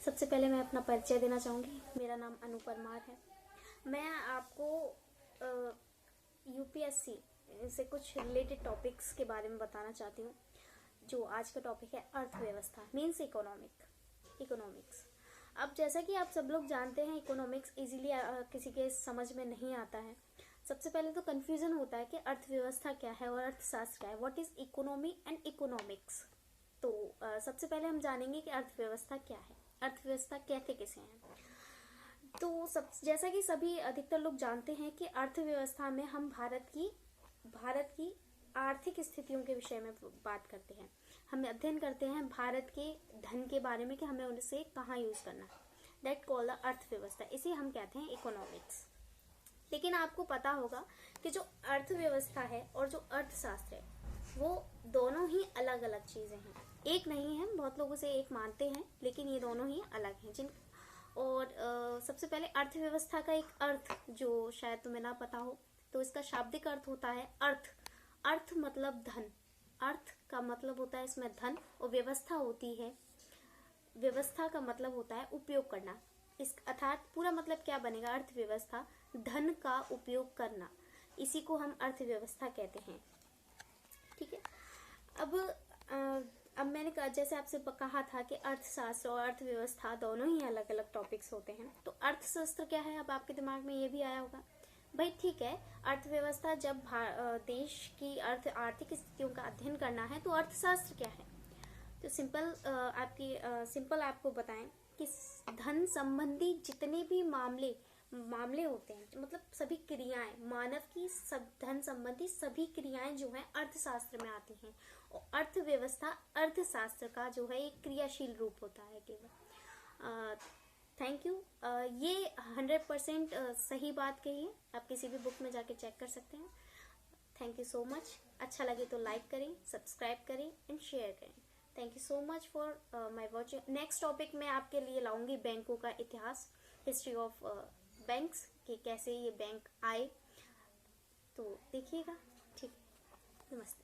सबसे पहले मैं अपना परिचय देना चाहूँगी। मेरा नाम अनु परमार है। मैं आपको यूपीएससी से कुछ रिलेटेड टॉपिक्स के बारे में बताना चाहती हूँ। जो आज का टॉपिक है अर्थव्यवस्था, मीन्स इकोनॉमिक्स। अब जैसा कि आप सब लोग जानते हैं, इकोनॉमिक्स इजीली किसी के समझ में नहीं आता है। सबसे पहले तो कंफ्यूजन होता है कि अर्थव्यवस्था क्या है और अर्थशास्त्र क्या है। What is economy and economics. तो सबसे पहले हम जानेंगे कि अर्थव्यवस्था क्या है, अर्थव्यवस्था कहते किसे हैं। तो जैसा कि सभी अधिकतर लोग जानते हैं कि अर्थव्यवस्था में हम भारत की आर्थिक स्थितियों के विषय में बात करते हैं। हम अध्ययन करते हैं भारत के धन के बारे में कि हमें उनसे कहाँ यूज करना है। दैट कॉल्ड द अर्थव्यवस्था। इसे हम कहते हैं इकोनॉमिक्स। लेकिन आपको पता होगा कि जो अर्थव्यवस्था है और जो अर्थशास्त्र है, वो दोनों ही अलग अलग चीजें हैं। एक नहीं है, बहुत लोग उसे एक मानते हैं, लेकिन ये दोनों ही अलग हैं। और सबसे पहले अर्थव्यवस्था का एक अर्थ जो शायद तुम्हें ना पता हो, तो इसका शाब्दिक अर्थ होता है अर्थ मतलब धन। अर्थ का मतलब होता है इसमें धन, और व्यवस्था होती है, व्यवस्था का मतलब होता है उपयोग करना। इस अर्थात पूरा मतलब क्या बनेगा, अर्थव्यवस्था धन का उपयोग करना। इसी को हम अर्थव्यवस्था कहते हैं। ठीक है। अब मैंने जैसे आपसे कहा था कि अर्थशास्त्र और अर्थव्यवस्था दोनों ही अलग अलग टॉपिक्स होते हैं। तो अर्थशास्त्र क्या है, अब आपके दिमाग में ये भी आया होगा। भाई ठीक है, अर्थव्यवस्था जब देश की आर्थिक स्थितियों का अध्ययन करना है तो अर्थशास्त्र क्या है। तो सिंपल आपको बताएं कि धन संबंधी जितने भी मामले होते हैं, मतलब सभी क्रियाएं, मानव की सब धन संबंधी सभी क्रियाएं जो हैं अर्थशास्त्र में आती हैं। और अर्थव्यवस्था अर्थशास्त्र का जो है एक क्रियाशील रूप होता है केवल। Thank you. ये 100% सही बात कही है। आप किसी भी बुक में जाके चेक कर सकते हैं। Thank you so much. अच्छा लगे तो लाइक करें, सब्सक्राइब करें एंड शेयर करें। Thank you so much for my watching. Next topic मैं आपके लिए लाऊंगी बैंकों का इतिहास, हिस्ट्री ऑफ बैंक्स, कि कैसे ये बैंक आए। तो देखिएगा। ठीक है, नमस्ते।